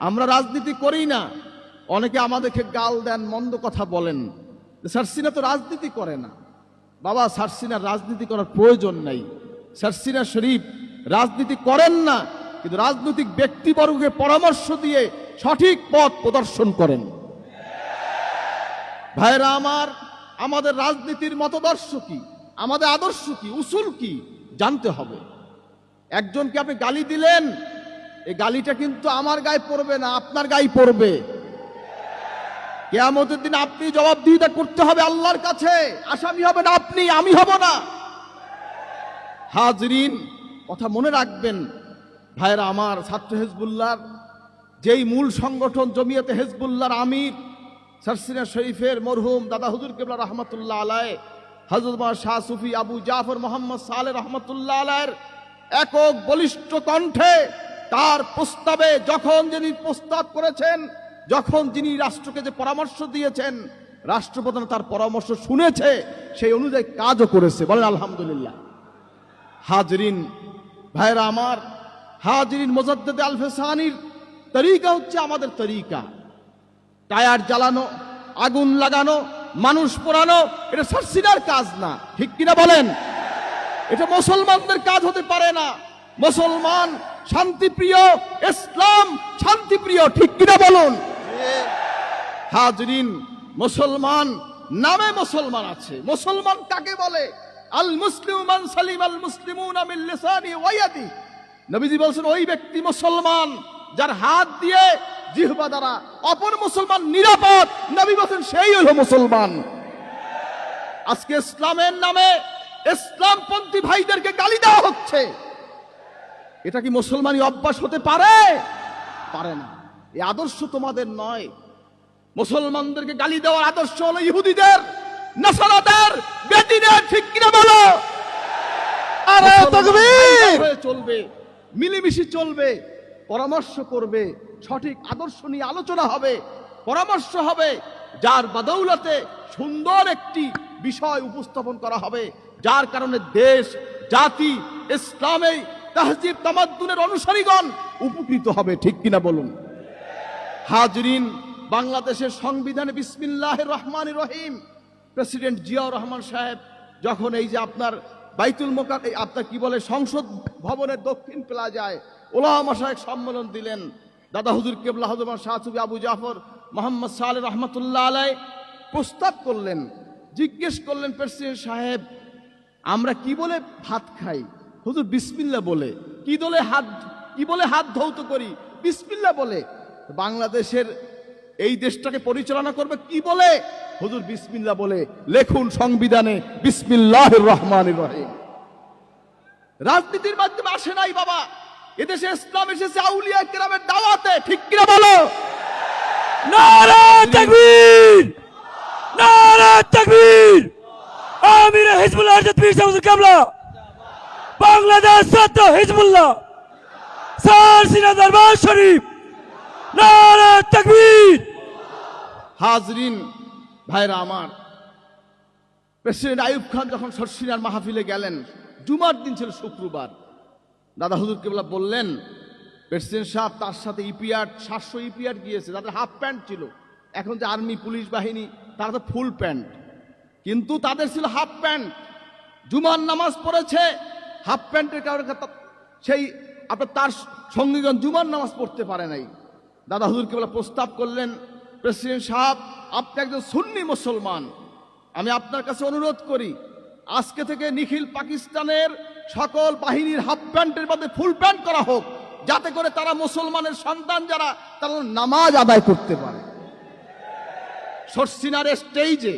আমরা রাজনীতি করি না। অনেকে আমাদেরকে গাল দেন, মন্দ কথা বলেন, সারসিনা তো রাজনীতি করে না। বাবা, সারসিনার রাজনীতি করার প্রয়োজন নাই। সারসিনা শরীফ রাজনীতি করেন না, কিন্তু রাজনৈতিক ব্যক্তিবর্গকে পরামর্শ দিয়ে সঠিক পথ প্রদর্শন করেন। ভাইরা আমার, আমাদের রাজনীতির মতদর্শ কি, আমাদের আদর্শ কি, উসুল কি জানতে হবে। একজনকে আপনি গালি দিলেন, এই গালিটা কিন্তু আমার গায়ে পড়বে না, আপনার গায়ে পড়বে। কিয়ামতের দিন আপনি জবাবদিহিতা করতে হবে আল্লাহর কাছে। আসামি হবেন আপনি, আমি হব না। হাজরিন, কথা মনে রাখবেন ভাইরা আমার, ছাত্র হিজবুল্লাহর যেই মূল সংগঠন জমিয়তে হিজবুল্লাহর আমির সারসিনা শরীফের মরহুম দাদা হুজুর কিবলা রহমতুল্লাহ আলাইহ, হযরত শাহ সুফি আবু জাফর মোহাম্মদ সালেহ রহমতুল্লাহ আলাইহির একক বলিষ্ঠ কণ্ঠে তার প্রস্তাবে যখন যিনি প্রস্তাব করেছেন, যখন যিনি রাষ্ট্রকে যে পরামর্শ দিয়েছেন, রাষ্ট্রপ্রধান তার পরামর্শ শুনেছে, সেই অনুযায়ী কাজও করেছে। বলেন আলহামদুলিল্লাহ। হাজরিন ভাইরা আমার, হাজরিন, মুজাদ্দিদ আল-ফিসানির তরিকা হচ্ছে আমাদের তরিকা। টায়ার জ্বালানো, আগুন লাগানো, মানুষ পোড়ানো, এটা সারসিনার কাজ না, ঠিক কিনা বলেন? এটা মুসলমানদের কাজ হতে পারে না। মুসলমান শান্তিপ্রিয়, ইসলাম শান্তিপ্রিয়, ঠিক কিনা বলুন? হাজরিন, মুসলমান নামে মুসলমান আছে। মুসলমান কাকে বলে? আল মুসলিমু মান সালিম আল মুসলিমুনা মিন লিসানি ওয়া ইয়াদি। নবীজি বলেছেন, ওই ব্যক্তি মুসলমান যার হাত দিয়ে জিহ্বা দ্বারা অপর মুসলমান নিরাপদ। নবী বলেছেন সেই হলো মুসলমান। আজকে ইসলামের নামে ইসলামপন্থী ভাইদেরকে গালি দেওয়া হচ্ছে। এটা কি মুসলমানি অভ্যাস হতে পারে? পারে না। এই আদর্শ তোমাদের নয়। মুসলমানদেরকে গালি দেওয়ার আদর্শ হলো ইহুদিদের, নাসারাদের, বেদিনের, ঠিক কিনা বলো? আরে তাকবীর! চলবে, মিলেমিশে চলবে, পরামর্শ করবে, সঠিক আদর্শ নিয়ে আলোচনা হবে, পরামর্শ হবে, যার বদৌলতে সুন্দর একটি বিষয় উপস্থাপন করা হবে, যার কারণে দেশ, জাতি, ইসলামে তাহজিব তামাদ্দুনের অনুসারীগণ উপকৃত হবে, ঠিক কিনা বলুন? হাজরিন, বাংলাদেশের সংবিধানে বিসমিল্লাহির রহমানির রহিম প্রেসিডেন্ট জিয়াউর রহমান সাহেব যখন এই যে আপনার বাইতুল মোকাররম, আপনার কি বলে, সংসদ ভবনের দক্ষিণ প্লাজায় উলামা মাশায়েখ সম্মেলন দিলেন, দাদা হুজুর কিবলা হযরত শাহ সুফি আবু জাফর মোহাম্মদ সালেহ রহমতুল্লাহ আলাইহ প্রস্তাব করলেন, জিজ্ঞেস করলেন, প্রেসিডেন্ট সাহেব, আমরা কি বলে ভাত খাই? হুজুর বিসমিল্লাহ বলে। কি বলে হাত ধৌত করি? বিসমিল্লাহ বলে। বাংলাদেশের এই দেশটাকে পরিচালনা করবে কি বলে? হুজুর বিসমিল্লাহ বলে। লেখুন সংবিধানে বিসমিল্লাহির রহমানির রহিম। রাজনীতির মাধ্যমে আসে নাই বাবা, এদেশে ইসলাম এসেছে আউলিয়া কেরামের দাওয়াতে, ঠিক কিনা বলো? নারে তাকবীর! নারে তাকবীর! আমির হিজবুল্লাহ হযরত পীর সাহেব কাবলা, বাংলাদেশ ছাত্র হিজবুল্লাহ, সারসিনা দরবার শরীফ, নারে তাকবীর! হাজরিন ভাইরা আমার, প্রেসিডেন্ট আইয়ুব খান যখন সারসিনার মাহফিলে গেলেন, জুমার দিন ছিল, শুক্রবার, দাদা হুজুর কিবলা বললেন, প্রেসিডেন্ট সাহেব তার সাথে ইপিআর 700 ইপিআর গিয়েছে, তাদের হাফ প্যান্ট ছিল। এখন যে আর্মি পুলিশ বাহিনী, তারা তো ফুল প্যান্ট, কিন্তু তাদের ছিল হাফ প্যান্ট। জুমার নামাজ পড়েছে হাফ প্যান্টের কারণে, সেই আপনার তার সঙ্গীগণ জুমার নামাজ পড়তে পারে নাই। দাদা হুজুর কিবলা প্রস্তাব করলেন, প্রেসিডেন্ট সাহেব, আপনি একজন সুন্নি মুসলমান, আমি আপনার কাছে অনুরোধ করি, আজকে থেকে নিখিল পাকিস্তানের সকল বাহিনীর হাফ প্যান্টের মধ্যে ফুল প্যান্ট করা হোক, যাতে করে তারা মুসলমানের সন্তান যারা, তারা নামাজ আদায় করতে পারে। সারসিনার স্টেজে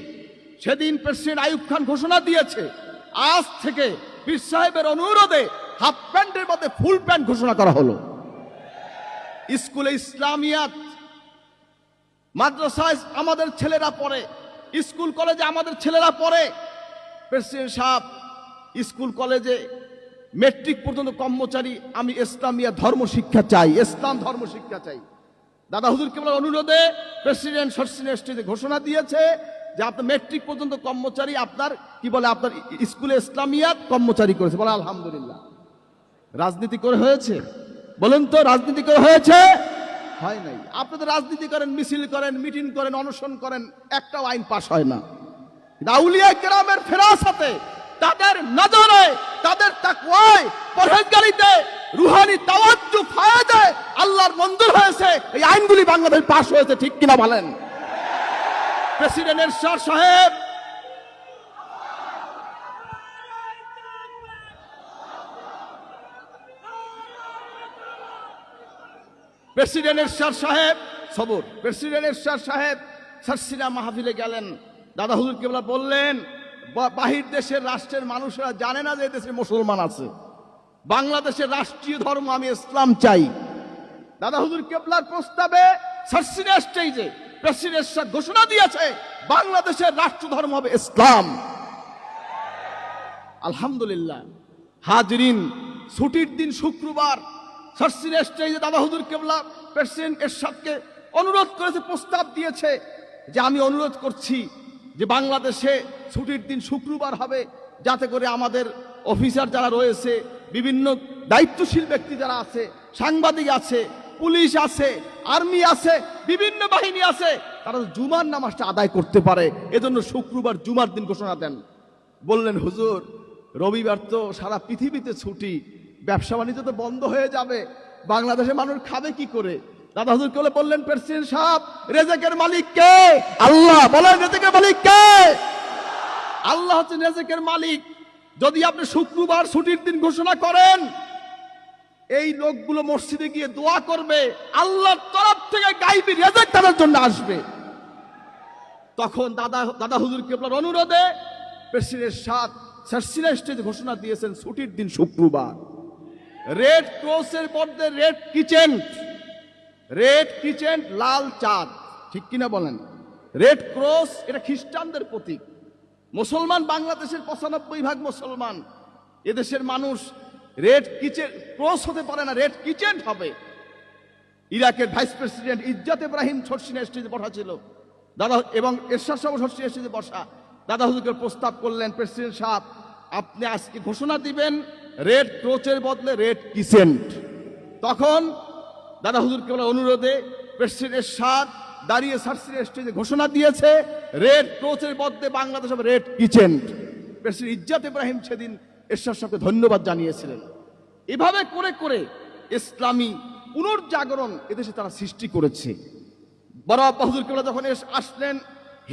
সেদিন প্রেসিডেন্ট আইয়ুব খান ঘোষণা দিয়েছে, আজ থেকে পীর সাহেবের অনুরোধে হাফ প্যান্টের মধ্যে ফুল প্যান্ট ঘোষণা করা হলো। স্কুলে ইসলামিয়াত, মাদ্রাসায় আমাদের ছেলেরা পড়ে, স্কুল কলেজে আমাদের ছেলেরা পড়ে। প্রেসিডেন্ট সাহেব, স্কুল কলেজে মেট্রিক পর্যন্ত কর্মচারী, আমি ইসলামিয়া ধর্ম শিক্ষা চাই, ইসলাম ধর্ম শিক্ষা চাই। দাদা হুজুর কিবলার অনুরোধে প্রেসিডেন্ট সারসিনা স্টেজে ঘোষণা দিয়েছে যে আপনার মেট্রিক পর্যন্ত কর্মচারী, আপনার কি বলে, আপনার স্কুলে ইসলামিয়াত কর্মচারী করেছে। বলে আলহামদুলিল্লাহ। রাজনীতি করে হয়েছে? বলেন তো, রাজনীতি করে হয়েছে? হয় নাই। আপনাদের রাজনীতি করেন, মিছিল করেন, মিটিং করেন, অনশন করেন, একটাও আইন পাশ হয় না। আউলিয়া কেরামের ফেরাসাতে, তাদের নজরে, তাদের তাকওয়ায়, পরহেজগারিতে, রুহানি তাওয়াজ্জু ফায়দায় আল্লাহর মঞ্জুর হয়েছে এই আইনগুলি বাংলাদেশ পাশ হয়েছে, ঠিক কিনা বলেন? প্রেসিডেন্ট এরশাদ সাহেব, প্রেসিডেন্ট এরশাদ সাহেব সবর, প্রেসিডেন্ট এরশাদ সাহেব সারসিনা মাহফিলে গেলেন। দাদা হুজুর কেবলা বললেন, বাহির দেশের রাষ্ট্রের মানুষরা জানে না যে দেশে মুসলমান আছে। বাংলাদেশের রাষ্ট্রীয় ধর্ম আমি ইসলাম চাই। দাদা হুজুর কেবলার প্রস্তাবে সারসিনা স্টেজে প্রেসিডেন্ট এরশাদ ঘোষণা দিয়েছে বাংলাদেশের রাষ্ট্র ধর্ম হবে ইসলাম। আলহামদুলিল্লাহ। হাজরিন, ছুটির দিন শুক্রবার, সারসিনা স্টেজে দাদা হুজুর কেবলা প্রেসিডেন্ট এরশাদকে অনুরোধ করেছে, প্রস্তাব দিয়েছে যে আমি অনুরোধ করছি যে বাংলাদেশে ছুটির দিন শুক্রবার হবে, যাতে করে আমাদের অফিসার যারা রয়েছে, বিভিন্ন দায়িত্বশীল ব্যক্তি যারা আছে, সাংবাদিক আছে, পুলিশ আছে, আর্মি আছে, বিভিন্ন বাহিনী আছে, তারা জুমার নামাজটা আদায় করতে পারে। এজন্য শুক্রবার জুমার দিন ঘোষণা দেন। বললেন, হুজুর রবিবার তো সারা পৃথিবীতে ছুটি, ব্যবসা বাণিজ্য তো বন্ধ হয়ে যাবে, বাংলাদেশের মানুষ খাবে কি করে? দাদা হুজুর কেবলা বললেন, প্রেসিডেন্ট সাহেব, রেজেকের মালিক কে? আল্লাহ। বলেন, রেজেকের মালিক কে? আল্লাহ হচ্ছেন রেজেকের মালিক। যদি আপনি শুক্রবার ছুটির দিন ঘোষণা করেন, এই লোকগুলো মসজিদে গিয়ে দোয়া করবে, আল্লাহর তরফ থেকে গায়বী রেজেক তাদের জন্য আসবে। তখন দাদা হুজুর কেবলার অনুরোধে প্রেসিডেন্ট সারসিনা স্টেজে ঘোষণা দিয়েছেন ছুটির দিন শুক্রবার। রেড ক্রসের মধ্যে রেড কিচেন লাল চাঁদ, ঠিক কিনা বলেন? রেড ক্রস এটা খ্রিস্টানদের প্রতীক। মুসলমান বাংলাদেশের 95% মুসলমান। এদেশের মানুষ রেড কিচেন ক্রস হতে পারে না, রেড কিচেন হবে। ইরাকের ভাইস প্রেসিডেন্ট ইজ্জত ইব্রাহিম সারসিনা স্টেজে বসা ছিল দাদা, এবং এরশাদ সাহেব সারসিনা স্টেজে বসা। দাদা হুজুরকে প্রস্তাব করলেন, প্রেসিডেন্ট সাহেব আপনি আজকে ঘোষণা দিবেন রেড ক্রোচের বদলে রেড কিচেন্ট। তখন দাদা হুজুর কেবল অনুরোধে প্রেসিডেন্ট এরশাদ দাঁড়িয়ে সারসিনা স্টেজে ঘোষণা দিয়েছে রেড ক্রোচের বদলে বাংলাদেশ হবে রেড কিচেন্ট। প্রেসিডেন্ট ইজ্জত ইব্রাহিম সেদিন এরশাদ সাহেবকে ধন্যবাদ জানিয়েছিলেন। এভাবে করে করে ইসলামী পুনর্জাগরণ এদেশে তারা সৃষ্টি করেছে। বড় আব্বা হুজুর কেবলা যখন আসলেন,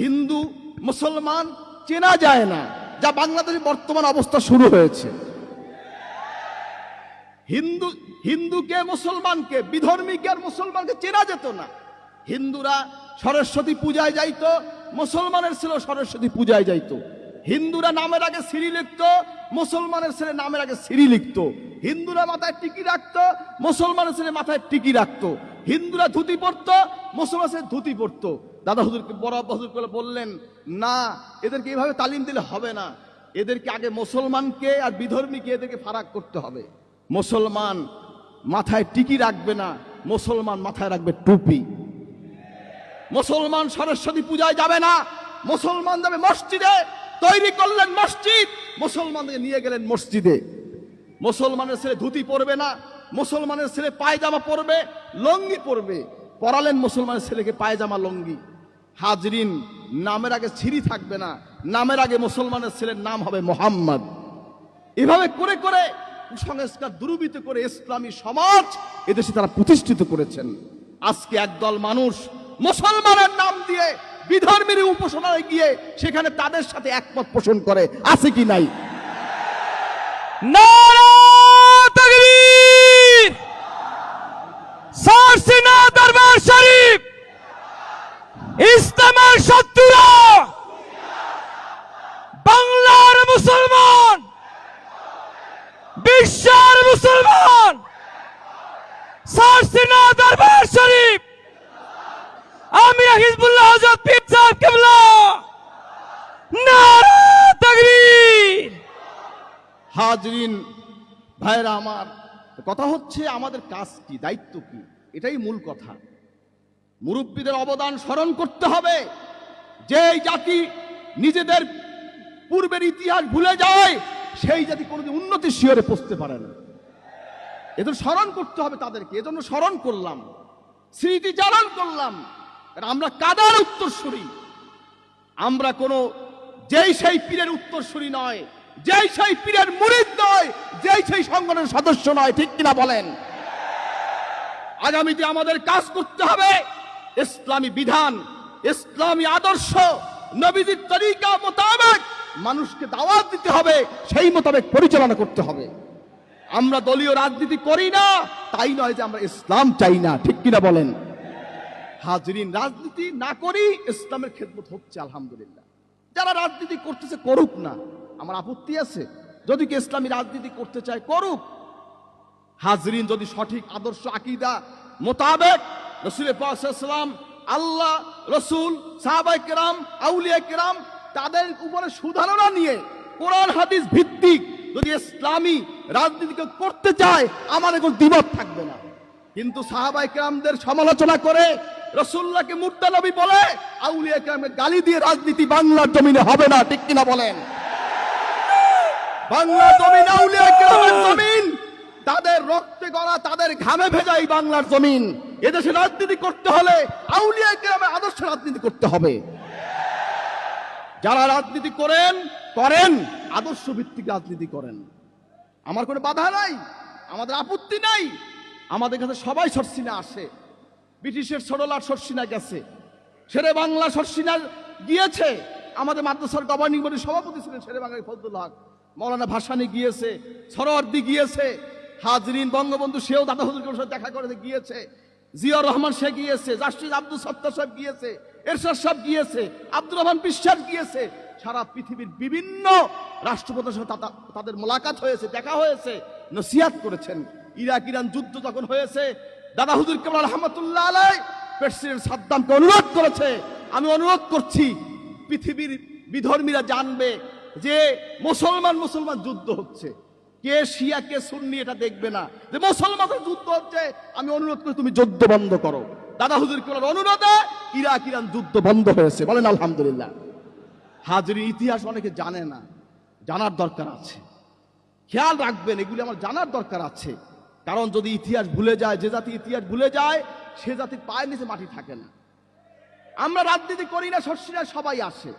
হিন্দু মুসলমান চেনা যায় না, যা বাংলাদেশের বর্তমান অবস্থা শুরু হয়েছে। হিন্দুকে মুসলমানকে, বিধর্মীকে আর মুসলমানকে চেনা যেত না। হিন্দুরা সরস্বতী পূজায় যাইতো, মুসলমানের ছেলে সরস্বতী পূজায় যাইতো। হিন্দুরা নামের আগে শ্রী লিখত, মুসলমানের ছেলে নামের আগে শ্রী লিখত। হিন্দুরা মাথায় টিকি রাখতো, মুসলমানের ছেলে মাথায় টিকি রাখতো। হিন্দুরা ধুতি পরতো, মুসলমান ছেলে ধুতি পরতো। দাদা হুজুরকে বড় আব্বা হুজুর করে বললেন, না, এদেরকে এইভাবে তালিম দিলে হবে না, এদেরকে আগে মুসলমানকে আর বিধর্মীকে এদেরকে ফারাক করতে হবে। মুসলমান মাথায় টিকি রাখবে না, মুসলমান মাথায় রাখবে টুপি। মুসলমান সরস্বতী পূজায় যাবে না, মুসলমান যাবে মসজিদে। তৈরি করলেন মসজিদ, মুসলমানদের নিয়ে গেলেন মসজিদে। মুসলমানের ছেলে ধুতি পরবে না, মুসলমানের ছেলে পায়জামা পরবে, লঙ্গি পরবে। পরালেন মুসলমানের ছেলেকে পায়জামা লঙ্গি। হাজরিন, নামের আগে ছিরি থাকবে না, নামের আগে মুসলমানের ছেলের নাম হবে মোহাম্মদ। এভাবে করে করে কুসংস্কার দুর্বৃত্ত করে ইসলামী সমাজ এদেশে তারা প্রতিষ্ঠিত করেছেন। আজকে একদল মানুষ মুসলমানের নাম দিয়ে বিধর্মীর উপাসনায় গিয়ে সেখানে তাদের সাথে একমত পোষণ করে, আছে কি নাই? নারা তাকবীর! সারসিনা দরবার শরীফ ইসলামের শত্রুরা, বাংলার মুসলমান, বিশ্বের মুসলমান, সারসিনা দরবার শরীফ আমির হিজবুল্লাহ হযরত পীর সাহেব কিবলা, নারা তাকবীর! হাজরিন, ভাইরা আমার, কথা হচ্ছে আমাদের কাজ কি, দায়িত্ব কি, এটাই মূল কথা। মুরব্বীদের অবদান স্মরণ করতে হবে। যে জাতি নিজেদের পূর্বের ইতিহাস ভুলে যায়, সেই জাতি কোনোদিন উন্নতির শিখরে পৌঁছতে পারে না। এজন্য স্মরণ করতে হবে তাদেরকে। এজন্য স্মরণ করলাম। স্মৃতিচারণ করলাম। কারণ আমরা কাদার উত্তরসূরি, আমরা কোনো যেই সেই পীরের উত্তরসূরি নয়, যেই সেই পীরের মুরিদ নয়, যেই সেই সংগঠনের সদস্য নয়, ঠিক কিনা বলেন? আগামীতে আমাদের কাজ করতে হবে ইসলামী বিধান, ইসলামী আদর্শ, নবীজির তরিকা মোতাবেক মানুষকে দাওয়াত দিতে হবে, সেই মোতাবেক পরিচালনা করতে হবে। আমরা দলীয় রাজনীতি করি না তাই নয় যে আমরা ইসলাম চাই না, ঠিক কিনা বলেন? হাজরিন, রাজনীতি না করি, ইসলামের খেদমত হচ্ছে আলহামদুলিল্লাহ। যারা রাজনীতি করতেছে করুক না, আমার আপত্তি আছে। যদি কি ইসলামী রাজনীতি করতে চায় করুক। হাজরিন, যদি সঠিক আদর্শ আকীদা মোতাবেক রাসূল পাক সাল্লাল্লাহু আলাইহি ওয়াসাল্লাম, আল্লাহ, রাসূল, সাহাবায়ে কেরাম, আউলিয়া কেরাম তাদের উপরে সুধারণা নিয়ে কোরআন হাদিস ভিত্তিক যদি ইসলামী রাজনীতি করতে চায়, আমাদের কোনো দ্বিমত থাকবে না। কিন্তু সাহাবায়ে কেরামদের সমালোচনা করে, রাসূলুল্লাহকে মুর্দা নবী বলে, আউলিয়া কেরামকে গালি দিয়ে রাজনীতি বাংলার জমিনে হবে না, ঠিক কিনা বলেন? বাংলার জমিন আউলিয়া কেরামের জমিন, তাদের রক্তে গড়া, তাদের ঘামে ভেজা এই বাংলার জমিন। এদেশে রাজনীতি করতে হলে আউলিয়া কেরামের আদর্শ রাজনীতি করতে হবে। যারা রাজনীতি করেন করেন, আদর্শ ভিত্তিক রাজনীতি করেন, আমার কোনো বাধা নাই, আমাদের আপত্তি নাই। আমাদের কাছে সবাই শর্ষিনা আসে, ব্রিটিশের সরলার শর্ষিনা গেছে, শেরে বাংলা শর্ষিনা গিয়েছে, আমাদের মাদ্রাসার গভর্নিং বডির সভাপতি ছিলেন শেরে বাংলা ফজলুল হক, মৌলানা ভাসানী গিয়েছে, সরওয়ার্দী গিয়েছে, হাজরিন বঙ্গবন্ধু সেও দাদা হুজুরের সাথে দেখা করে গিয়েছে, জিয়াউর রহমান শেখ গিয়েছে, জাস্টিস আব্দুল সত্তার সাহেব গিয়েছে, এরশাদ সাহেব গিয়েছে, আব্দুর রহমান বিশ্বাস গিয়েছে। সারা পৃথিবীর বিভিন্ন রাষ্ট্রপ্রধানের সাথে তাদের মোলাকাত হয়েছে, দেখা হয়েছে, নসিহত করেছেন। ইরাক ইরান যুদ্ধ যখন হয়েছে, দাদা হুজুর কেবল রহমতুল্লাহ আলাই প্রেসিডেন্ট সাদ্দামকে অনুরোধ করেছে, আমি অনুরোধ করছি পৃথিবীর বিধর্মীরা জানবে যে মুসলমান যুদ্ধ হচ্ছে, কে শিয়া কে সুন্নি এটা দেখবে না, যে মুসলমানদের যুদ্ধ হচ্ছে, আমি অনুরোধ করি তুমি যুদ্ধ বন্ধ করো। দাদা হুজুর কেবল অনুরোধে ইরাক ইরান যুদ্ধ বন্ধ হয়েছে, বলেন আলহামদুলিল্লাহ। হাজরিন, ইতিহাস অনেকে জানে না, জানার দরকার আছে, খেয়াল রাখবেন, এগুলি আমার জানার দরকার আছে। কারণ যদি ইতিহাস ভুলে যায়, যে জাতি ইতিহাস ভুলে যায় সে জাতির পায়ের নিচে মাটি থাকে না। আমরা রাজনীতি করি না, শর্ষিনা সবাই আসে,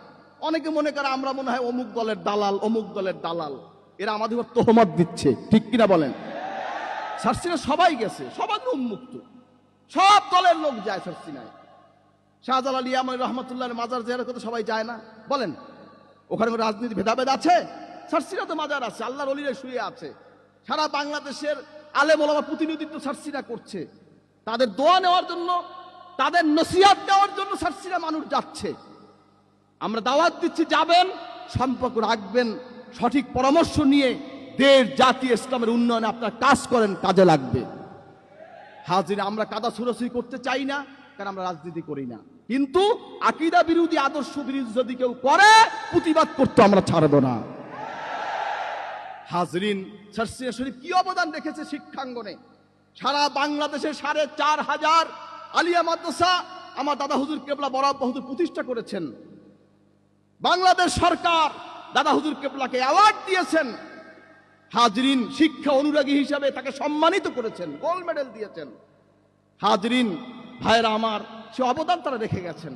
অনেকে মনে করে আমরা মনে হয় অমুক দলের দালাল, অমুক দলের দালাল, এরা আমাদের উপর তোহমত দিচ্ছে, ঠিক কিনা বলেন? শর্ষিনা সবাই গেছে, সবাই উন্মুক্ত, সব দলের লোক যায় শর্ষিনায়। শাহজালাল ইয়ামান রহমতুল্লাহর মাজার জিয়ারত করতে সবাই যায় না, বলেন? ওখানে কোনো রাজনীতি ভেদাভেদ আছে? শর্ষিনা তো মাজার আছে, আল্লাহর ওলিরা শুয়ে আছে। সারা বাংলাদেশের আলেম ওলামা প্রতিনিধিত্ব শর্ষিনা করছে, তাদের দোয়া নেওয়ার জন্য, তাদের নসিহত দেওয়ার জন্য শর্ষিনা মানুষ যাচ্ছে। আমরা দাওয়াত দিচ্ছি, যাবেন, সম্পর্ক রাখবেন, সঠিক পরামর্শ নিয়ে দেশ জাতি ইসলামের উন্নয়নে আপনারা কাজ করেন, কাজে লাগবে। হাজির, আমরা কাদা ছুড়াছুড়ি করতে চাই না, কারণ আমরা রাজনীতি করি না, কিন্তু আকীদা বিরোধী, আদর্শ বিরোধী যদি কেউ করে, প্রতিবাদ করতে আমরা ছাড়ব না। হাজরিন, শর্ষিনা শরীফ কি অবদান রেখেছে শিক্ষাঙ্গনে? সারা বাংলাদেশে ৪,৫০০ আলিয়া মাদ্রাসা আমার দাদা হুজুর কেবলা বড় হুজুর প্রতিষ্ঠা করেছেন। বাংলাদেশ সরকার দাদা হুজুর কেবলাকে অ্যাওয়ার্ড দিয়েছেন। হাজরিন, শিক্ষা অনুরাগী হিসাবে তাকে সম্মানিত করেছেন, গোল্ড মেডেল দিয়েছেন। হাজরিন ভাইরা আমার, সে অবদান তারা রেখে গেছেন।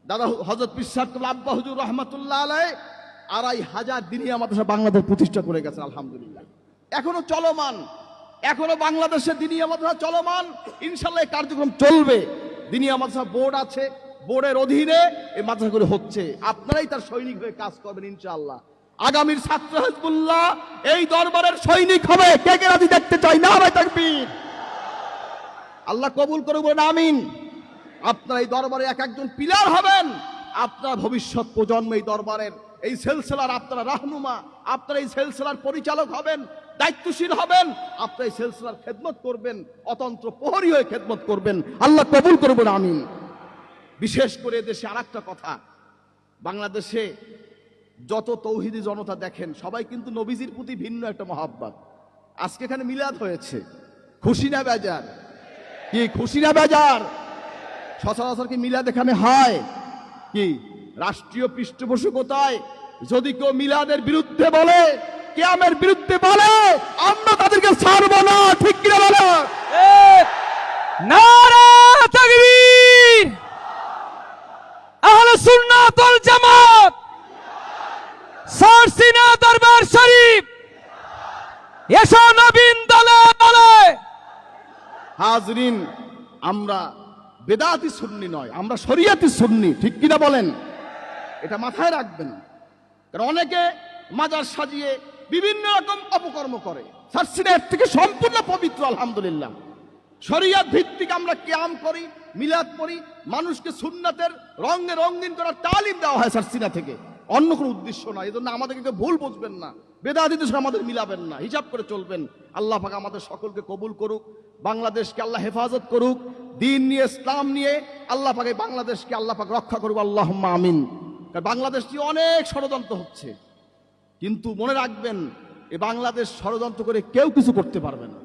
দাদা হযরত পীর সাহেব কেবলা আব্বা হুজুর রহমাতুল্লাহ আলাইহি ২৫০০ দিনিয়া মাদ্রাসা বাংলাদেশ প্রতিষ্ঠা করে গেছেন, আলহামদুলিল্লাহ। এখনো চলমান, এখনো বাংলাদেশে দিনিয়া মাদ্রাসা চলমান, ইনশাআল্লাহ এই কার্যক্রম চলবে। দিনিয়া মাদ্রাসা বোর্ড আছে, বোর্ডের অধীনে এই মাদ্রাসাগুলো হচ্ছে, আপনারাই তার সৈনিক হয়ে কাজ করবেন ইনশাআল্লাহ। আগামীর ছাত্র হিজবুল্লাহ এই দরবারের সৈনিক হবে, কে কে রাজি দেখতে চাই? নারে তাকবীর! আল্লাহ কবুল করুন, বলেন আমিন। আপনারা এই দরবারে এক একজন পিলার হবেন, আপনারা ভবিষ্যৎ প্রজন্ম এই দরবারের, এই সিলসিলার আপনারা রাহনুমা, আপনারা এই সিলসিলার পরিচালক হবেন, দায়িত্বশীল হবেন, আপনারা এই সিলসিলার খেদমত করবেন, অতন্ত্র প্রহরী হয়ে খেদমত করবেন। আল্লাহ কবুল করবেন, আমিন। বিশেষ করে দেশে আরেকটা কথা, বাংলাদেশে যত তৌহিদি জনতা দেখেন, সবাই কিন্তু নবীজির প্রতি ভিন্ন একটা মহাব্বত। আজকে এখানে মিলাদ হয়েছে, খুশি না বেজার? কি খুশি না বেজার? সচরাচর কি মিলাদ এখানে হয়? কি রাষ্ট্রীয় পৃষ্ঠপোষকতায় যদি কেউ মিলাদের বিরুদ্ধে বলে, কিয়ামের বিরুদ্ধে বলে, আমরা তাদেরকে ছাড়ব না, ঠিক কিনা বলে? নারা তাকবীর। আহলে সুন্নাত ওয়াল জামাত সারসিনা দরবার শরীফ এসো নবীন দলে দলে। হাজরিন, আমরা বেদাতি সুন্নি নয়, আমরা শরিয়াতি সুন্নি, ঠিক কিনা বলেন? এটা মাথায় রাখবেন, কারণ অনেকে মাজার সাজিয়ে বিভিন্ন রকম অপকর্ম করে। সারসিনা এর থেকে সম্পূর্ণ পবিত্র, আলহামদুলিল্লাহ। শরিয়াত ভিত্তিক আমরা কিয়াম করি, মিলাদ পড়ি, মানুষকে সুন্নাতের রঙে রঙিন করার তালিম দেওয়া হয় সারসিনা থেকে, অন্য কোনো উদ্দেশ্য না। এই জন্য আমাদেরকে কেউ ভুল বুঝবেন না, বেদাতিদের সঙ্গে আমাদের মিলাবেন না, হিসাব করে চলবেন। আল্লাহ পাক আমাদের সকলকে কবুল করুক, বাংলাদেশকে আল্লাহ হেফাজত করুক, দিন নিয়ে ইসলাম নিয়ে আল্লাহ পাক এই বাংলাদেশকে আল্লাহ পাক রক্ষা করুক, আল্লাহুম্মা আমিন। কারণ বাংলাদেশ নিয়ে অনেক ষড়যন্ত্র হচ্ছে, কিন্তু মনে রাখবেন এই বাংলাদেশ ষড়যন্ত্র করে কেউ কিছু করতে পারবে না।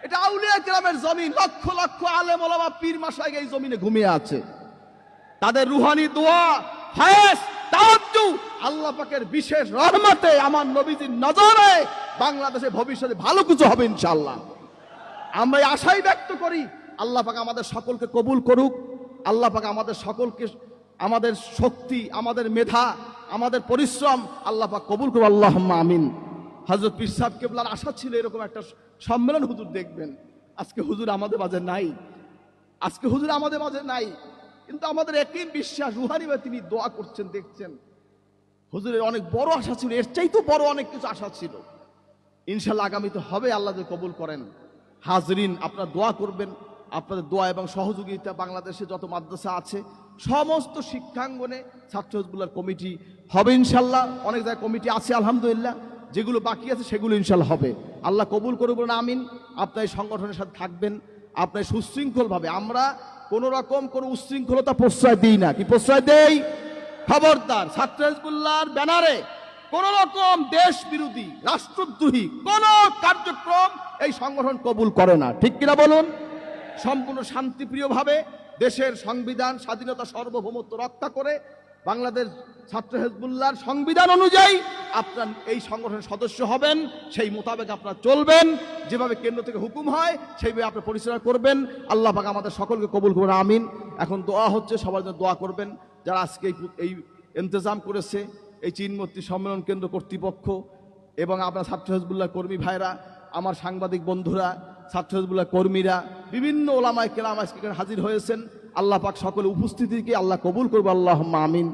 এটা আউলিয়া কেরামের জমিন, লক্ষ লক্ষ আলেম ওলামা পীর মাশায়েখ এই জমিনে ঘুমিয়ে আছে। তাদের রুহানি দোয়া, ফায়েজ, তাওয়াজ্জু, আল্লাহ পাকের বিশেষ রহমতে, আমার নবীজির নজরে বাংলাদেশে ভবিষ্যতে ভালো কিছু হবে ইনশাআল্লাহ। আমরা এই আশাই ব্যক্ত করি, আল্লাহ পাক আমাদের সকলকে কবুল করুক। আল্লাহ পাক আমাদের সকলকে, আমাদের শক্তি, আমাদের মেধা, আমাদের পরিশ্রম আল্লাহ পাক কবুল করুক, আল্লাহুম্মা আমিন। হযরত পীর সাহেব কেবলার আশা ছিল এরকম একটা সম্মেলন হুজুর দেখবেন। আজকে হুজুর আমাদের মাঝে নাই, আজকে হুজুর আমাদের মাঝে নাই, কিন্তু আমাদের একই বিশ্বাস, রুহানিভাবে তিনি দোয়া করছেন, দেখছেন। হুজুরের অনেক বড় আশা ছিল, এর চাইতেও বড় অনেক কিছু আশা ছিল। ইনশাআল্লাহ আগামীতে হবে, আল্লাহ যদি কবুল করেন। হাজরিন, আপনারা দোয়া করবেন, আপনাদের দোয়া এবং সহযোগিতা বাংলাদেশে যত মাদ্রাসা আছে সমস্ত শিক্ষাঙ্গনে ছাত্র হিজবুল্লাহর কমিটি হবে ইনশাআল্লাহ। অনেক জায়গায় কমিটি আছে আলহামদুলিল্লাহ, যেগুলো বাকি আছে সেগুলো ইনশাআল্লাহ হবে। আল্লাহ কবুল করুক না, আমিন। আপনার এই সংগঠনের সাথে থাকবেন, আপনার সুশৃঙ্খলভাবে। আমরা কোন রকম কোন উচ্ছৃঙ্খলতা প্রশ্রয় দিই না, কি প্রশ্রয় দেই? খবরদার, ছাত্র হিজবুল্লাহর ব্যানারে কোন রকম দেশ বিরোধী, রাষ্ট্রদ্রোহী কোন কার্যক্রম এই সংগঠন কবুল করে না, ঠিক কিনা বলুন? সম্পূর্ণ শান্তিপ্রিয়ভাবে দেশের সংবিধান, স্বাধীনতা, সার্বভৌমত্ব রক্ষা করে বাংলাদেশ ছাত্র হিজবুল্লাহর সংবিধান অনুযায়ী আপনার এই সংগঠনের সদস্য হবেন, সেই মোতাবেক আপনারা চলবেন, যেভাবে কেন্দ্র থেকে হুকুম হয় সেইভাবে আপনি পরিচালনা করবেন। আল্লাহ পাক আমাদের সকলকে কবুল করবেন, আমিন। এখন দোয়া হচ্ছে, সবার জন্য দোয়া করবেন। যারা আজকে এই ইন্তজাম করেছে, এই চিনমূর্তি সম্মেলন কেন্দ্র কর্তৃপক্ষ এবং আপনার ছাত্র হিজবুল্লাহ কর্মী ভাইরা, আমার সাংবাদিক বন্ধুরা, ছাত্র হিজবুল্লাহ কর্মীরা, বিভিন্ন ওলামায়ে কেরাম আজকে হাজির হয়েছেন। আল্লাহ পাক সকলের উপস্থিতিকে আল্লাহ কবুল করবে, আল্লাহুম্মা আমিন।